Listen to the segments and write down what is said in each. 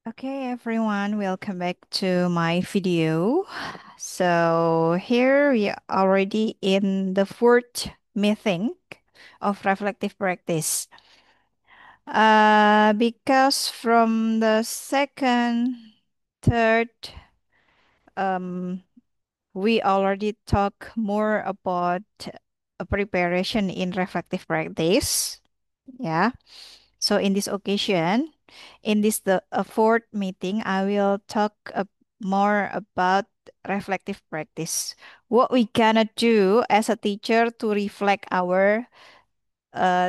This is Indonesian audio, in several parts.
Okay, everyone, welcome back to my video. So, here we are already in the fourth meeting of reflective practice. Because from the second, third, um, we already talk more about preparation in reflective practice. Yeah. So in this occasion, in this the fourth meeting, I will talk more about reflective practice. What we gonna do as a teacher to reflect our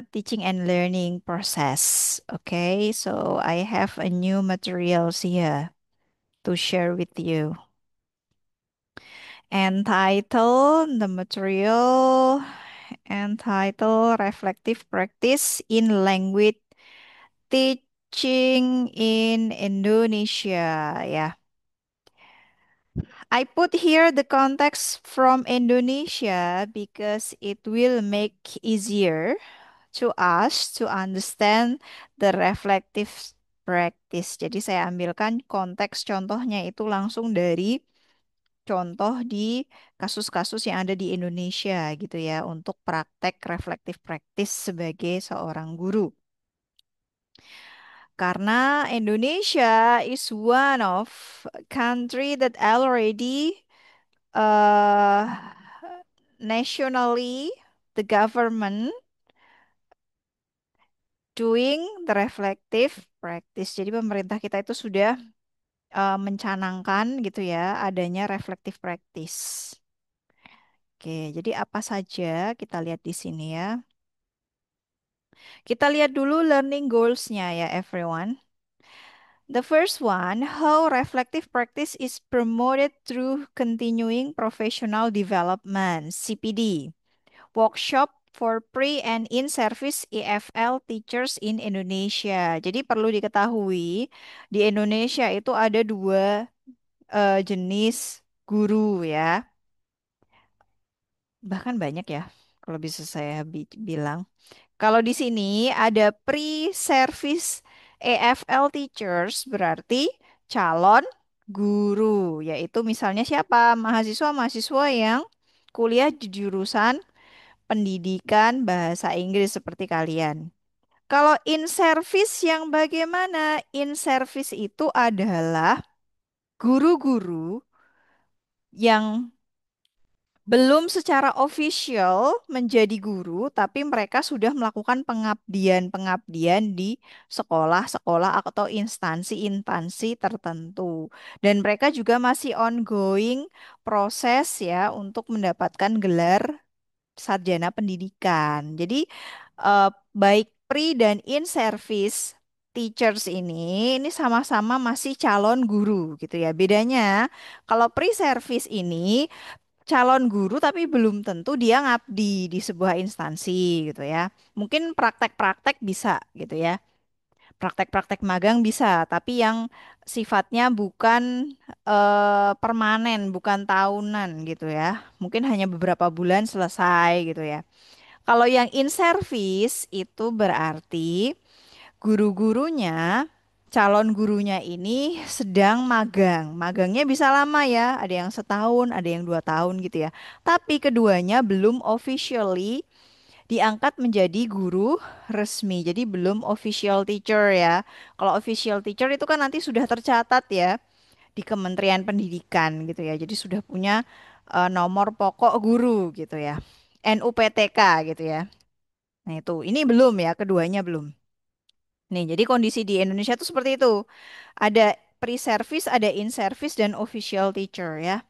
teaching and learning process. Okay, so I have a new materials here to share with you. Entitled the material entitled reflective practice in language teaching in Indonesia. Yeah. I put here the context from Indonesia because it will make easier to us to understand the reflective practice. Jadi saya ambilkan konteks contohnya itu langsung dari contoh di kasus-kasus yang ada di Indonesia gitu ya untuk praktek reflective practice sebagai seorang guru. Karena Indonesia is one of country that already nationally the government doing the reflective practice. Jadi pemerintah kita itu sudah mencanangkan gitu ya adanya reflective practice. Oke, jadi apa saja kita lihat di sini ya. Kita lihat dulu learning goals-nya ya everyone. The first one, how reflective practice is promoted through continuing professional development, CPD. Workshop for pre and in-service EFL teachers in Indonesia. Jadi perlu diketahui, di Indonesia itu ada dua jenis guru ya. Bahkan banyak ya, kalau bisa saya bilang. Kalau di sini ada pre-service EFL teachers berarti calon guru, yaitu misalnya siapa? Mahasiswa-mahasiswa yang kuliah di jurusan pendidikan bahasa Inggris seperti kalian. Kalau in service yang bagaimana? In service itu adalah guru-guru yang belum secara official menjadi guru, tapi mereka sudah melakukan pengabdian-pengabdian di sekolah-sekolah atau instansi-instansi tertentu. Dan mereka juga masih ongoing proses ya untuk mendapatkan gelar sarjana pendidikan. Jadi baik pre dan in service teachers ini sama-sama masih calon guru gitu ya. Bedanya kalau pre service ini calon guru tapi belum tentu dia ngabdi di sebuah instansi gitu ya. Mungkin praktek-praktek bisa gitu ya. Praktek-praktek magang bisa, tapi yang sifatnya bukan permanen, bukan tahunan gitu ya. Mungkin hanya beberapa bulan selesai gitu ya. Kalau yang in service itu berarti guru-gurunya, calon gurunya ini sedang magang. Magangnya bisa lama ya, ada yang setahun, ada yang 2 tahun gitu ya. Tapi keduanya belum officially diangkat menjadi guru resmi. Jadi belum official teacher ya. Kalau official teacher itu kan nanti sudah tercatat ya di Kementerian Pendidikan gitu ya. Jadi sudah punya nomor pokok guru gitu ya. NUPTK gitu ya. Nah itu, ini belum ya, keduanya belum. Nih, jadi kondisi di Indonesia tuh seperti itu. Ada pre-service, ada in-service, dan official teacher ya.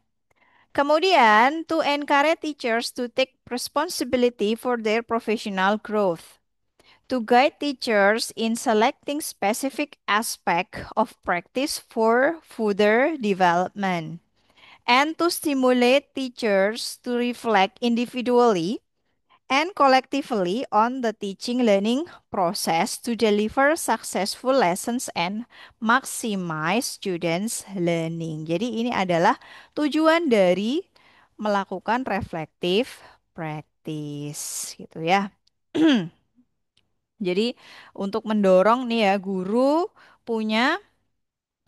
Kemudian, to encourage teachers to take responsibility for their professional growth. To guide teachers in selecting specific aspect of practice for further development. And to stimulate teachers to reflect individually and collectively on the teaching learning process to deliver successful lessons and maximize students learning. Jadi ini adalah tujuan dari melakukan reflective practice gitu ya. Jadi untuk mendorong nih ya guru punya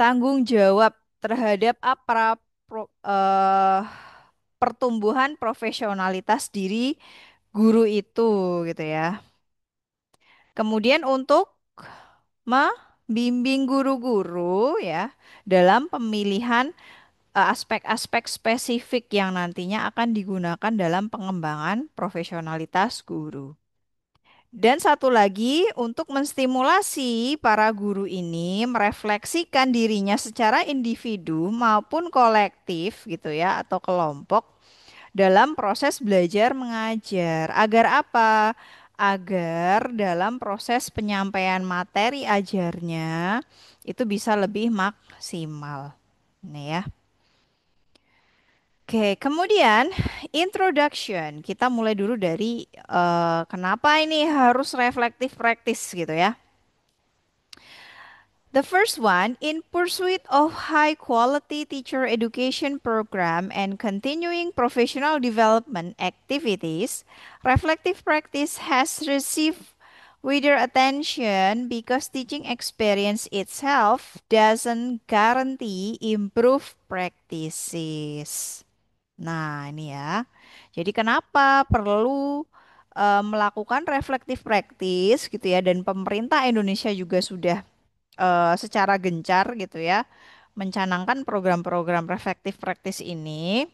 tanggung jawab terhadap pertumbuhan profesionalitas diri guru itu gitu ya. Kemudian untuk membimbing guru-guru ya dalam pemilihan aspek-aspek spesifik yang nantinya akan digunakan dalam pengembangan profesionalitas guru. Dan satu lagi, untuk menstimulasi para guru ini merefleksikan dirinya secara individu maupun kolektif gitu ya atau kelompok dalam proses belajar mengajar. Agar apa? Agar dalam proses penyampaian materi ajarnya itu bisa lebih maksimal. Nih ya. Oke, kemudian introduction. Kita mulai dulu dari kenapa ini harus reflective practice gitu ya. The first one, in pursuit of high quality teacher education program and continuing professional development activities, reflective practice has received wider attention because teaching experience itself doesn't guarantee improved practices. Nah, ini ya. Jadi kenapa perlu melakukan reflective practice gitu ya dan pemerintah Indonesia juga sudah secara gencar gitu ya mencanangkan program-program reflective practice ini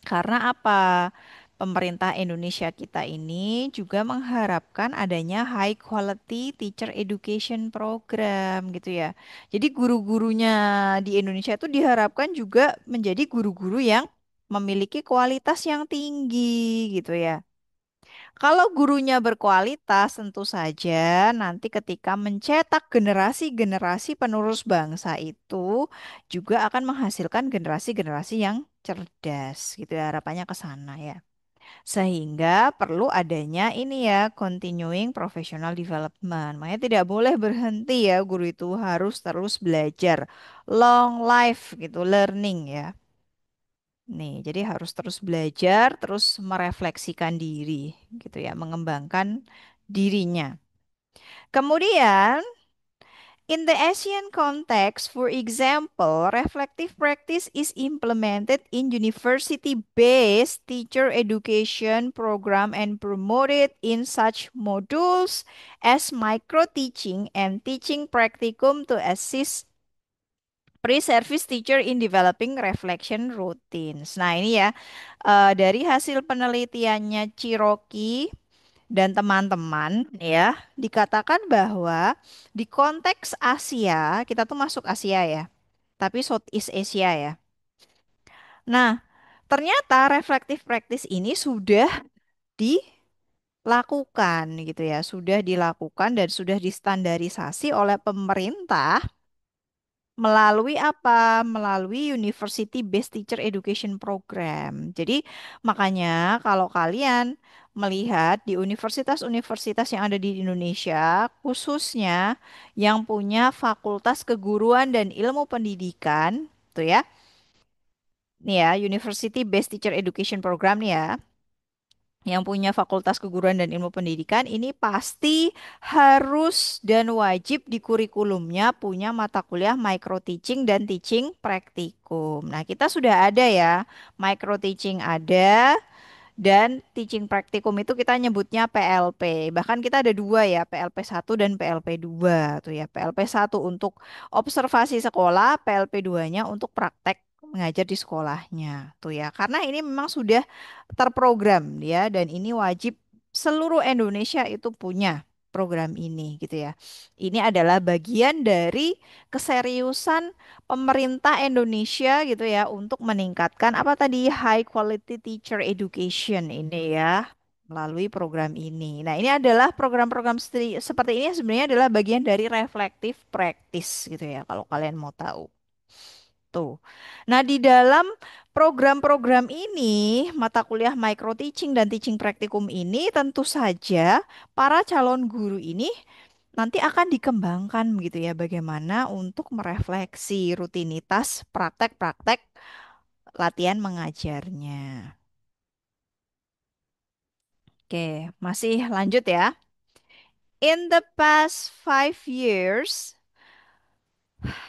karena apa? Pemerintah Indonesia kita ini juga mengharapkan adanya high quality teacher education program gitu ya. Jadi guru-gurunya di Indonesia itu diharapkan juga menjadi guru-guru yang memiliki kualitas yang tinggi gitu ya. Kalau gurunya berkualitas, tentu saja nanti ketika mencetak generasi-generasi penerus bangsa itu juga akan menghasilkan generasi-generasi yang cerdas gitu ya, harapannya ke sana ya. Sehingga perlu adanya ini ya, continuing professional development. Makanya tidak boleh berhenti ya, guru itu harus terus belajar. Long life gitu, learning ya. Nih, jadi harus terus belajar, terus merefleksikan diri, gitu ya, mengembangkan dirinya. Kemudian, in the Asian context, for example, reflective practice is implemented in university-based teacher education program and promoted in such modules as micro-teaching and teaching practicum to assist pre-service teacher in developing reflection routines. Nah, ini ya dari hasil penelitiannya Ciroki dan teman-teman ya, dikatakan bahwa di konteks Asia, kita tuh masuk Asia ya, tapi Southeast Asia ya. Nah, ternyata reflective practice ini sudah dilakukan gitu ya, sudah dilakukan dan sudah distandarisasi oleh pemerintah melalui apa? Melalui University Based Teacher Education Program. Jadi makanya kalau kalian melihat di universitas-universitas yang ada di Indonesia, khususnya yang punya Fakultas Keguruan dan Ilmu Pendidikan, tuh ya. Nih ya, University Based Teacher Education Program nih ya yang punya Fakultas Keguruan dan Ilmu Pendidikan ini pasti harus dan wajib di kurikulumnya punya mata kuliah micro teaching dan teaching praktikum. Nah, kita sudah ada ya, micro teaching ada, dan teaching praktikum itu kita nyebutnya PLP. Bahkan kita ada dua ya, PLP 1 dan PLP 2 tuh ya. PLP 1 untuk observasi sekolah, PLP 2-nya untuk praktek mengajar di sekolahnya tuh ya. Karena ini memang sudah terprogram ya dan ini wajib seluruh Indonesia itu punya program ini gitu ya. Ini adalah bagian dari keseriusan pemerintah Indonesia gitu ya untuk meningkatkan apa tadi high quality teacher education ini ya melalui program ini. Nah, ini adalah program-program seperti ini sebenarnya adalah bagian dari reflective practice gitu ya kalau kalian mau tahu. Tuh. Nah, di dalam program-program ini, mata kuliah micro teaching dan teaching praktikum ini tentu saja para calon guru ini nanti akan dikembangkan gitu ya bagaimana untuk merefleksi rutinitas praktek-praktek latihan mengajarnya. Oke, masih lanjut ya. In the past 5 years,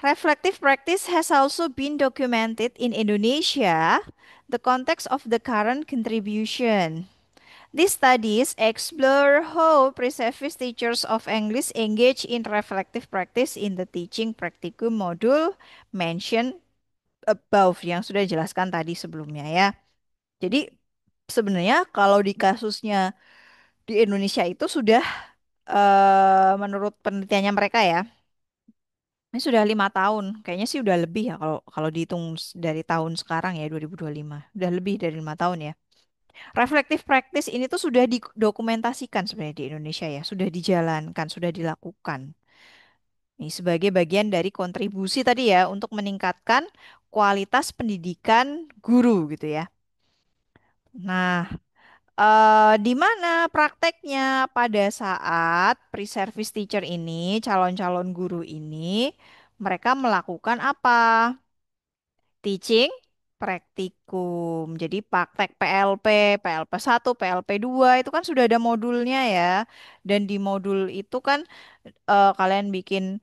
Reflective practice has also been documented in Indonesia, the context of the current contribution. These studies explore how pre-service teachers of English engage in reflective practice in the teaching practicum module mentioned above yang sudah dijelaskan tadi sebelumnya ya. Jadi sebenarnya kalau di kasusnya di Indonesia itu sudah menurut penelitiannya mereka ya, ini sudah 5 tahun. Kayaknya sih udah lebih ya kalau kalau dihitung dari tahun sekarang ya 2025. Udah lebih dari 5 tahun ya. Reflective practice ini tuh sudah didokumentasikan sebenarnya di Indonesia ya, sudah dijalankan, sudah dilakukan. Ini sebagai bagian dari kontribusi tadi ya untuk meningkatkan kualitas pendidikan guru gitu ya. Nah, di mana prakteknya pada saat pre-service teacher ini, calon-calon guru ini, mereka melakukan apa? Teaching praktikum. Jadi praktek PLP, PLP 1, PLP 2 itu kan sudah ada modulnya ya. Dan di modul itu kan kalian bikin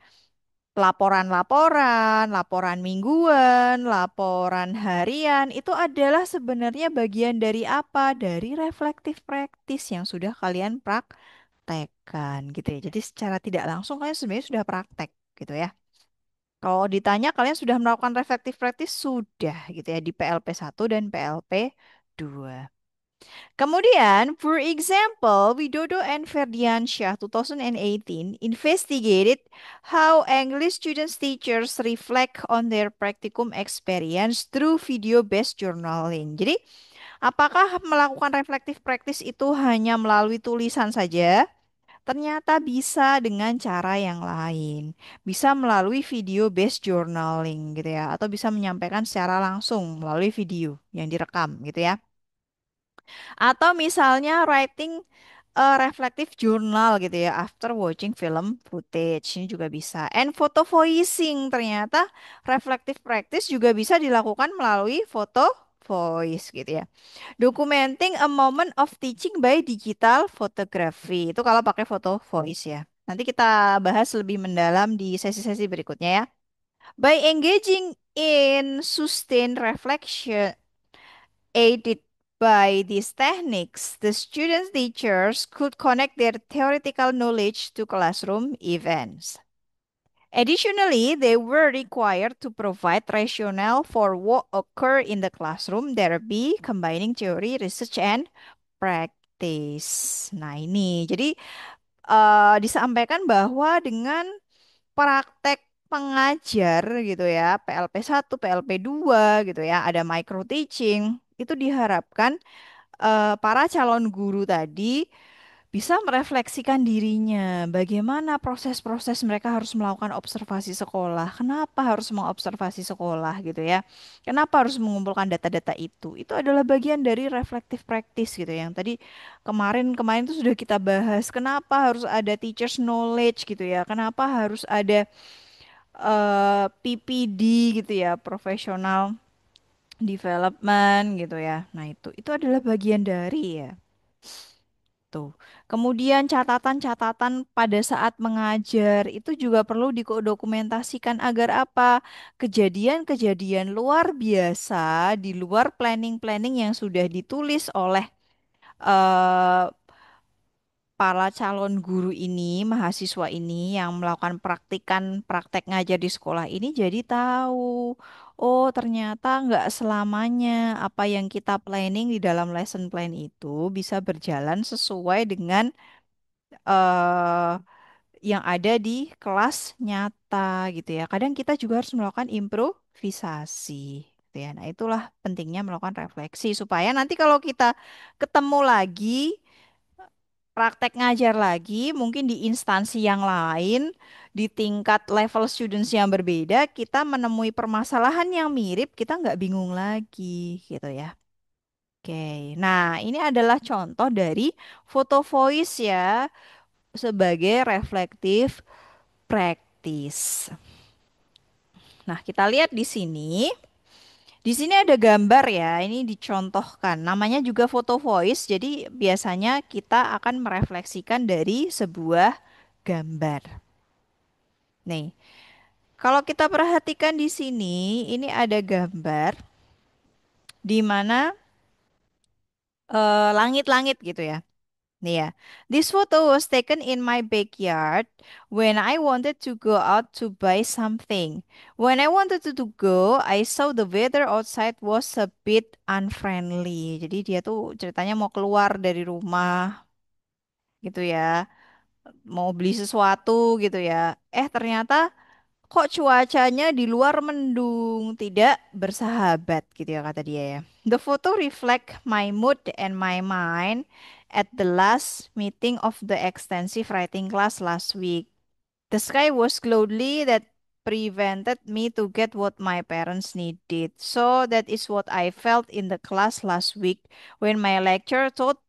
laporan-laporan, laporan mingguan, laporan harian. Itu adalah sebenarnya bagian dari apa? Dari reflective practice yang sudah kalian praktekkan gitu ya. Jadi secara tidak langsung kalian sebenarnya sudah praktek gitu ya. Kalau ditanya kalian sudah melakukan reflective practice sudah gitu ya di PLP 1 dan PLP 2. Kemudian, for example, Widodo and Ferdiansyah 2018 investigated how English students teachers reflect on their practicum experience through video-based journaling. Jadi, apakah melakukan reflective practice itu hanya melalui tulisan saja? Ternyata bisa dengan cara yang lain. Bisa melalui video based journaling gitu ya. Atau bisa menyampaikan secara langsung melalui video yang direkam gitu ya. Atau misalnya writing a reflective journal gitu ya after watching film footage. Ini juga bisa. And photo voicing ternyata reflective practice juga bisa dilakukan melalui foto voice gitu ya. Documenting a moment of teaching by digital photography. Itu kalau pakai foto voice ya. Nanti kita bahas lebih mendalam di sesi-sesi berikutnya ya. By engaging in sustained reflection aided by these techniques, the students teachers could connect their theoretical knowledge to classroom events. Additionally, they were required to provide rationale for what occurred in the classroom, thereby combining theory, research, and practice. Nah, ini jadi disampaikan bahwa dengan praktek pengajar gitu ya, PLP 1, PLP 2 gitu ya, ada micro teaching, itu diharapkan para calon guru tadi bisa merefleksikan dirinya. Bagaimana proses-proses mereka harus melakukan observasi sekolah? Kenapa harus mengobservasi sekolah gitu ya? Kenapa harus mengumpulkan data-data itu? Itu adalah bagian dari reflective practice gitu ya. Yang tadi kemarin itu sudah kita bahas. Kenapa harus ada teachers knowledge gitu ya? Kenapa harus ada PPD gitu ya, professional development gitu ya. Nah, itu adalah bagian dari ya. Tuh. Kemudian catatan-catatan pada saat mengajar itu juga perlu didokumentasikan agar apa? Kejadian-kejadian luar biasa di luar planning-planning yang sudah ditulis oleh eh, para calon guru ini, mahasiswa ini yang melakukan praktek ngajar di sekolah ini jadi tahu, oh ternyata nggak selamanya apa yang kita planning di dalam lesson plan itu bisa berjalan sesuai dengan eh yang ada di kelas nyata gitu ya. Kadang kita juga harus melakukan improvisasi gitu ya. Nah, itulah pentingnya melakukan refleksi supaya nanti kalau kita ketemu lagi praktek ngajar lagi, mungkin di instansi yang lain, di tingkat level students yang berbeda, kita menemui permasalahan yang mirip, kita nggak bingung lagi, gitu ya. Oke, nah ini adalah contoh dari foto voice ya, sebagai reflective practice. Nah, kita lihat di sini. Di sini ada gambar ya, ini dicontohkan. Namanya juga foto voice, jadi biasanya kita akan merefleksikan dari sebuah gambar. Nih, Kalau kita perhatikan di sini, ini ada gambar di mana langit-langit gitu ya. Nih ya. This photo was taken in my backyard when I wanted to go out to buy something. When I wanted to go, I saw the weather outside was a bit unfriendly. Jadi dia tuh ceritanya mau keluar dari rumah gitu ya, mau beli sesuatu gitu ya. Ternyata kok cuacanya di luar mendung, tidak bersahabat gitu ya kata dia ya. The photo reflect my mood and my mind at the last meeting of the extensive writing class last week. The sky was cloudy that prevented me to get what my parents needed. So that is what I felt in the class last week when my lecturer taught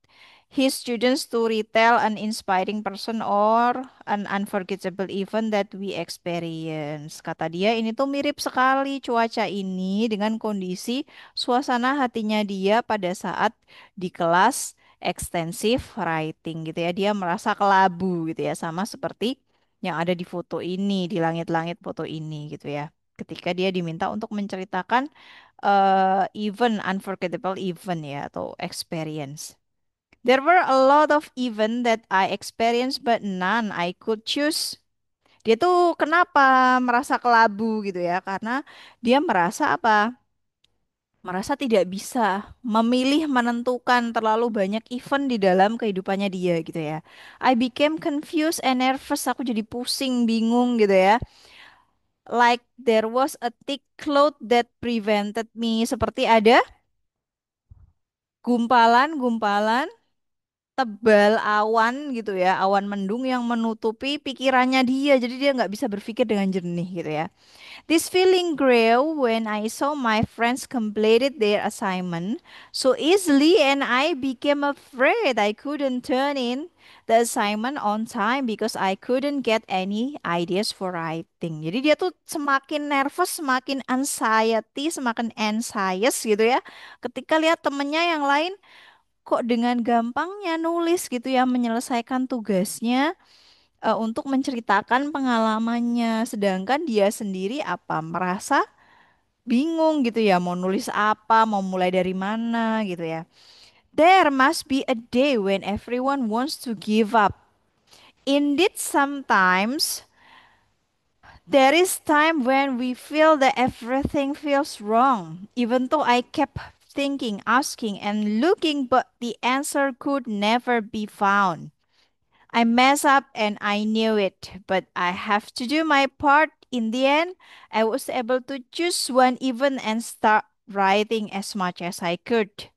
his students to retell an inspiring person or an unforgettable event that we experience. Kata dia ini tuh mirip sekali cuaca ini dengan kondisi suasana hatinya dia pada saat di kelas extensive writing gitu ya. Dia merasa kelabu gitu ya, sama seperti yang ada di foto ini, di langit-langit foto ini gitu ya. Ketika dia diminta untuk menceritakan event, unforgettable event ya, atau experience. There were a lot of event that I experienced, but none I could choose. Dia tuh kenapa merasa kelabu gitu ya? Karena dia merasa apa? Merasa tidak bisa memilih menentukan terlalu banyak event di dalam kehidupannya dia gitu ya. I became confused and nervous. Aku jadi pusing, bingung gitu ya. Like there was a thick cloud that prevented me. Seperti ada gumpalan-gumpalan tebal awan gitu ya, awan mendung yang menutupi pikirannya dia. Jadi dia nggak bisa berpikir dengan jernih gitu ya. This feeling grew when I saw my friends completed their assignment so easily and I became afraid I couldn't turn in the assignment on time because I couldn't get any ideas for writing. Jadi dia tuh semakin nervous, semakin anxiety, semakin anxious gitu ya. Ketika lihat temennya yang lain kok dengan gampangnya nulis gitu ya, menyelesaikan tugasnya untuk menceritakan pengalamannya, sedangkan dia sendiri apa merasa bingung gitu ya, mau nulis apa, mau mulai dari mana gitu ya. There must be a day when everyone wants to give up. Indeed, sometimes there is time when we feel that everything feels wrong, even though I kept thinking, asking, and looking, but the answer could never be found. I mess up and I knew it, but I have to do my part. In the end, I was able to choose one even and start writing as much as I could.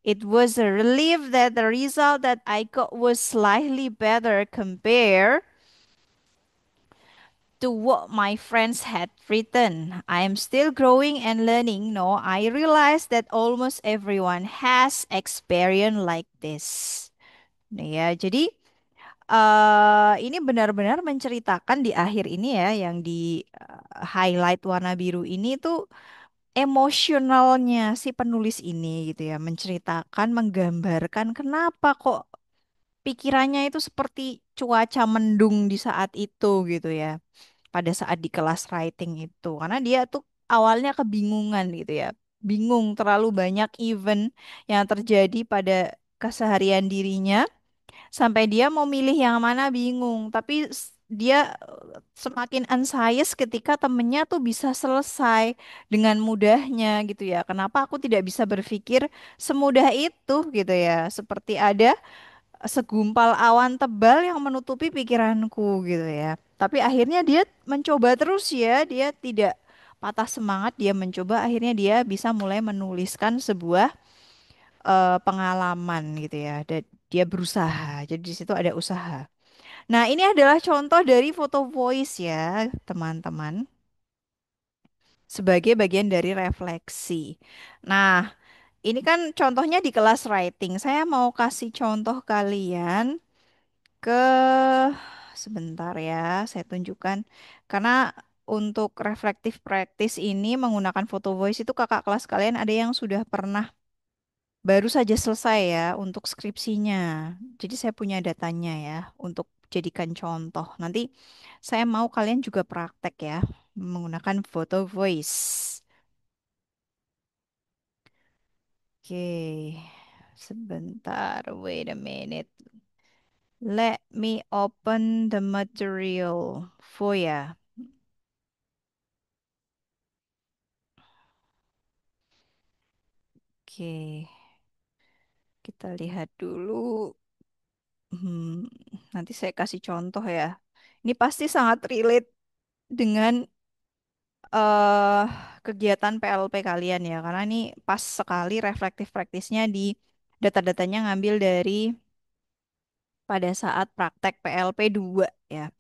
It was a relief that the result that I got was slightly better compared to what my friends had written. I am still growing and learning. No, I realize that almost everyone has experience like this. Nah, ya, jadi ini benar-benar menceritakan di akhir ini ya, yang di highlight warna biru ini tuh emosionalnya si penulis ini gitu ya, menceritakan, menggambarkan kenapa kok pikirannya itu seperti cuaca mendung di saat itu gitu ya, pada saat di kelas writing itu, karena dia tuh awalnya kebingungan gitu ya, bingung terlalu banyak event yang terjadi pada keseharian dirinya sampai dia mau milih yang mana bingung. Tapi dia semakin anxious ketika temennya tuh bisa selesai dengan mudahnya gitu ya. Kenapa aku tidak bisa berpikir semudah itu gitu ya. Seperti ada segumpal awan tebal yang menutupi pikiranku gitu ya. Tapi akhirnya dia mencoba terus ya. Dia tidak patah semangat, dia mencoba, akhirnya dia bisa mulai menuliskan sebuah pengalaman gitu ya. Dan dia berusaha. Jadi di situ ada usaha. Nah, ini adalah contoh dari foto voice ya, teman-teman, sebagai bagian dari refleksi. Nah, ini kan contohnya di kelas writing. Saya mau kasih contoh kalian ke sebentar ya, saya tunjukkan. Karena untuk reflective practice ini menggunakan foto voice itu kakak kelas kalian ada yang sudah pernah baru saja selesai ya untuk skripsinya. Jadi saya punya datanya ya untuk jadikan contoh. Nanti saya mau kalian juga praktek ya. menggunakan foto voice. Oke, sebentar, wait a minute. Let me open the material. Voya. Oke, kita lihat dulu. Hmm, nanti saya kasih contoh ya. Ini pasti sangat relate dengan eh kegiatan PLP kalian ya, karena ini pas sekali reflektif praktisnya di data-datanya ngambil dari pada saat praktek PLP 2 ya.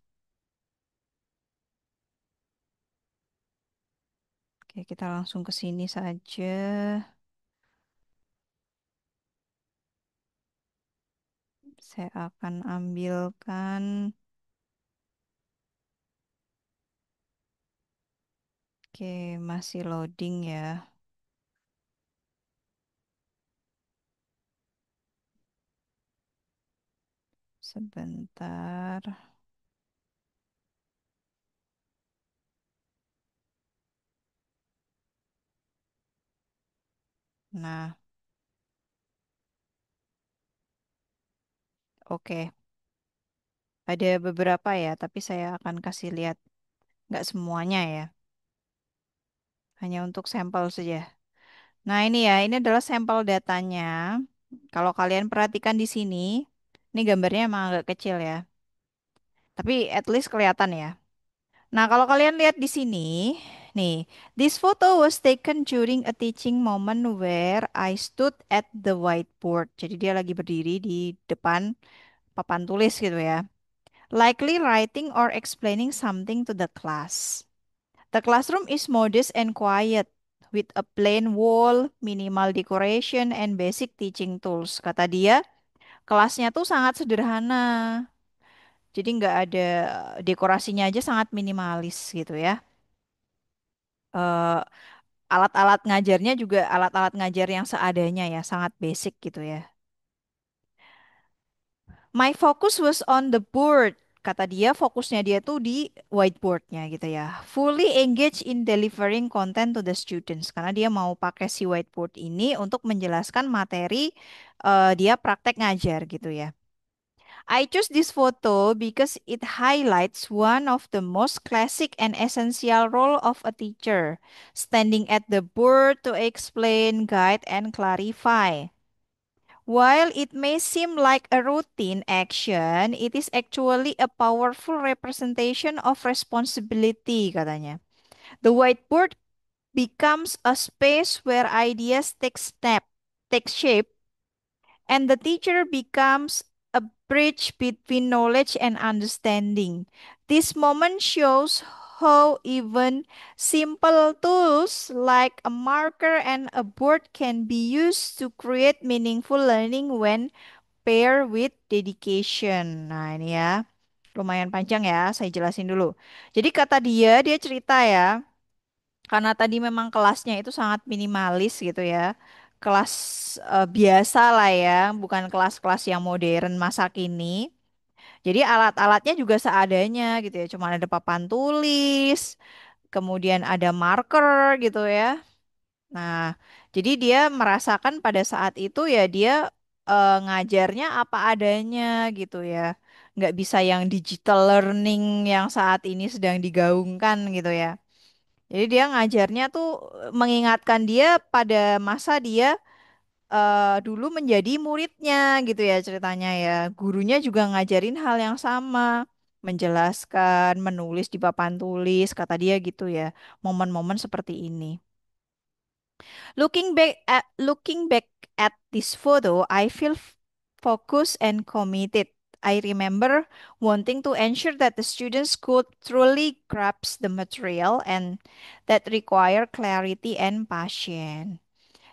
Oke, kita langsung ke sini saja. Saya akan ambilkan. Oke, masih loading ya. Sebentar. Nah, oke. Ada beberapa ya, tapi saya akan kasih lihat nggak semuanya ya. Hanya untuk sampel saja. Nah, ini ya, ini adalah sampel datanya. Kalau kalian perhatikan di sini, ini gambarnya emang agak kecil ya. Tapi at least kelihatan ya. Nah, kalau kalian lihat di sini, nih, this photo was taken during a teaching moment where I stood at the whiteboard. Jadi dia lagi berdiri di depan papan tulis gitu ya. Likely writing or explaining something to the class. The classroom is modest and quiet with a plain wall, minimal decoration, and basic teaching tools. Kata dia, kelasnya tuh sangat sederhana. Jadi nggak ada dekorasinya aja sangat minimalis gitu ya. Eh, alat-alat ngajarnya juga alat-alat ngajar yang seadanya ya, sangat basic gitu ya. My focus was on the board. Kata dia, fokusnya dia tuh di whiteboardnya gitu ya. Fully engaged in delivering content to the students. Karena dia mau pakai si whiteboard ini untuk menjelaskan materi dia praktek ngajar gitu ya. I choose this photo because it highlights one of the most classic and essential role of a teacher, standing at the board to explain, guide, and clarify. While it may seem like a routine action, it is actually a powerful representation of responsibility, katanya. The whiteboard becomes a space where ideas take shape, and the teacher becomes a bridge between knowledge and understanding. This moment shows how even simple tools like a marker and a board can be used to create meaningful learning when pair with dedication. Nah, ini ya. Lumayan panjang ya, saya jelasin dulu. Jadi kata dia cerita ya, karena tadi memang kelasnya itu sangat minimalis gitu ya. Kelas biasa lah ya, bukan kelas-kelas yang modern masa kini. Jadi alat-alatnya juga seadanya gitu ya. Cuma ada papan tulis, kemudian ada marker gitu ya. Nah, jadi dia merasakan pada saat itu ya dia ngajarnya apa adanya gitu ya. Nggak bisa yang digital learning yang saat ini sedang digaungkan gitu ya. Jadi dia ngajarnya tuh mengingatkan dia pada masa dia dulu menjadi muridnya gitu ya ceritanya ya. Gurunya juga ngajarin hal yang sama, menjelaskan, menulis di papan tulis, kata dia gitu ya. Momen-momen seperti ini. Looking back at this photo, I feel focused and committed. I remember wanting to ensure that the students could truly grasp the material and that require clarity and passion.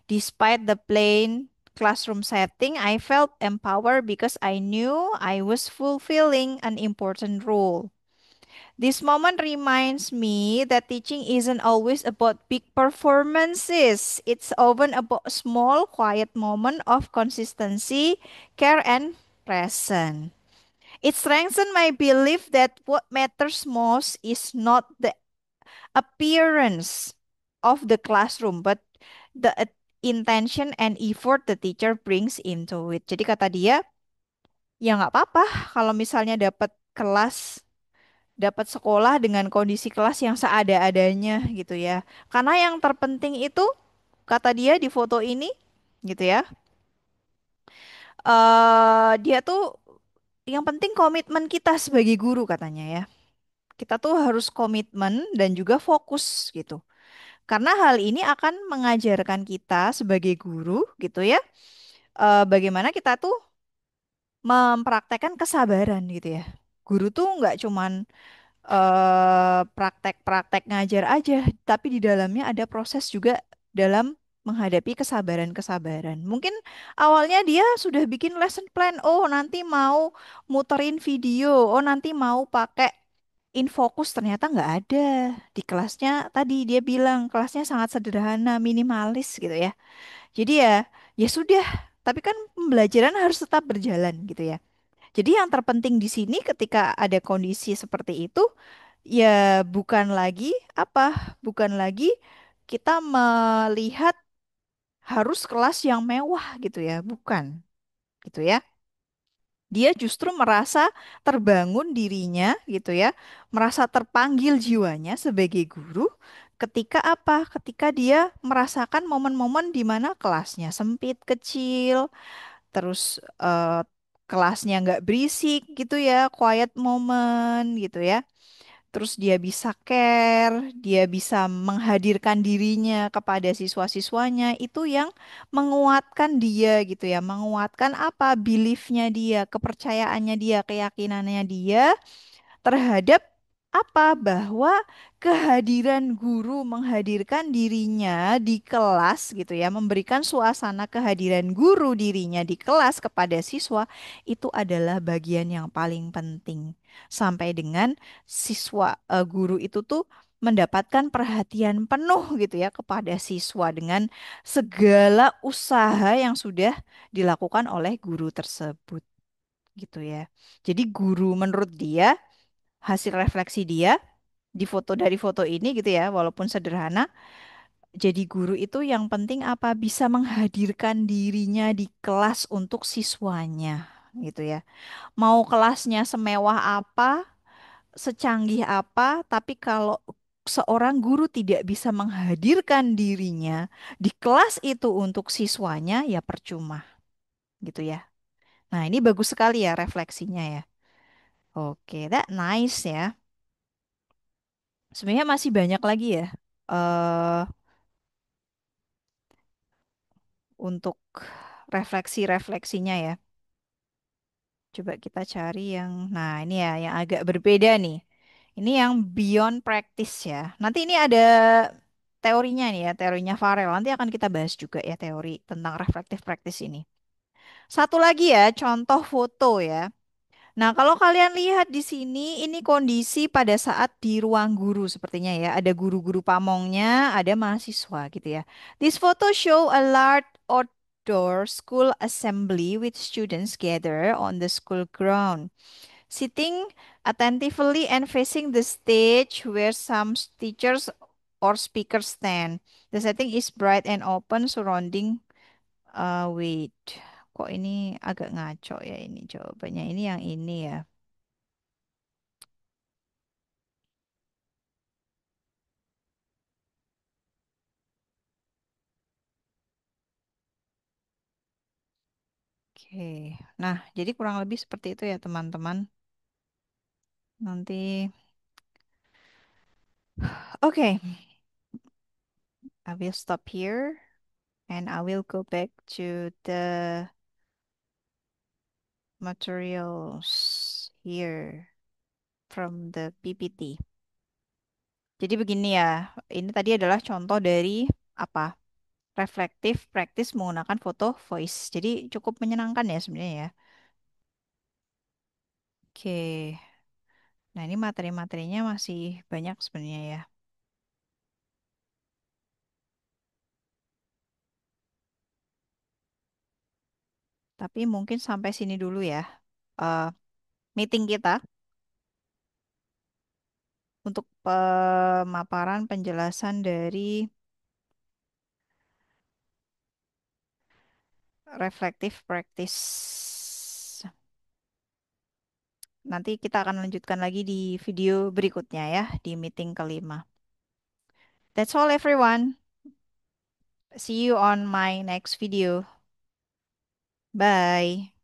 Despite the plain classroom setting, I felt empowered because I knew I was fulfilling an important role. This moment reminds me that teaching isn't always about big performances. It's often about small, quiet moment of consistency, care, and presence. It strengthened my belief that what matters most is not the appearance of the classroom, but intention and effort the teacher brings into it. Jadi kata dia, ya nggak apa-apa kalau misalnya dapat sekolah dengan kondisi kelas yang seada-adanya gitu ya. Karena yang terpenting itu kata dia di foto ini gitu ya. Dia tuh yang penting komitmen kita sebagai guru katanya ya. Kita tuh harus komitmen dan juga fokus gitu. Karena hal ini akan mengajarkan kita sebagai guru gitu ya. Bagaimana kita tuh mempraktekkan kesabaran gitu ya. Guru tuh nggak cuman praktek-praktek ngajar aja, tapi di dalamnya ada proses juga dalam menghadapi kesabaran-kesabaran. Mungkin awalnya dia sudah bikin lesson plan, oh nanti mau muterin video, oh nanti mau pakai infocus, ternyata nggak ada. Di kelasnya tadi dia bilang kelasnya sangat sederhana, minimalis gitu ya. Jadi ya sudah, tapi kan pembelajaran harus tetap berjalan gitu ya. Jadi yang terpenting di sini ketika ada kondisi seperti itu, ya bukan lagi apa? Bukan lagi kita melihat harus kelas yang mewah gitu ya, bukan gitu ya. Dia justru merasa terbangun dirinya gitu ya, merasa terpanggil jiwanya sebagai guru ketika apa? Ketika dia merasakan momen-momen di mana kelasnya sempit, kecil, terus kelasnya nggak berisik gitu ya, quiet moment gitu ya. Terus dia bisa care, dia bisa menghadirkan dirinya kepada siswa-siswanya, itu yang menguatkan dia gitu ya, menguatkan apa beliefnya dia, kepercayaannya dia, keyakinannya dia terhadap apa bahwa kehadiran guru menghadirkan dirinya di kelas gitu ya, memberikan suasana kehadiran guru dirinya di kelas kepada siswa itu adalah bagian yang paling penting sampai dengan guru itu tuh mendapatkan perhatian penuh gitu ya kepada siswa dengan segala usaha yang sudah dilakukan oleh guru tersebut gitu ya. Jadi guru menurut dia hasil refleksi dia di foto dari foto ini gitu ya, walaupun sederhana, jadi guru itu yang penting apa bisa menghadirkan dirinya di kelas untuk siswanya gitu ya. Mau kelasnya semewah apa, secanggih apa, tapi kalau seorang guru tidak bisa menghadirkan dirinya di kelas itu untuk siswanya, ya percuma gitu ya. Nah, ini bagus sekali ya refleksinya ya. Oke, that nice ya. Sebenarnya masih banyak lagi ya eh untuk refleksi-refleksinya ya. Coba kita cari yang, nah ini ya yang agak berbeda nih. Ini yang beyond practice ya. Nanti ini ada teorinya nih ya, teorinya Farrell. Nanti akan kita bahas juga ya teori tentang reflective practice ini. Satu lagi ya, contoh foto ya. Nah, kalau kalian lihat di sini, ini kondisi pada saat di ruang guru sepertinya ya. Ada guru-guru pamongnya, ada mahasiswa gitu ya. This photo show a large outdoor school assembly with students gather on the school ground, sitting attentively and facing the stage where some teachers or speakers stand. The setting is bright and open, surrounding. Wait, kok ini agak ngaco ya ini jawabannya. Ini yang ini ya. Oke, nah jadi kurang lebih seperti itu ya teman-teman. Nanti, oke, I will stop here and I will go back to the materials here from the PPT. Jadi begini ya, ini tadi adalah contoh dari apa? Reflective practice menggunakan foto voice. Jadi cukup menyenangkan ya sebenarnya ya. Oke, nah ini materi-materinya masih banyak sebenarnya ya. Tapi mungkin sampai sini dulu ya. eh, Meeting kita. untuk pemaparan penjelasan dari reflective practice. Nanti kita akan lanjutkan lagi di video berikutnya ya, di meeting kelima. That's all everyone. See you on my next video. Bye.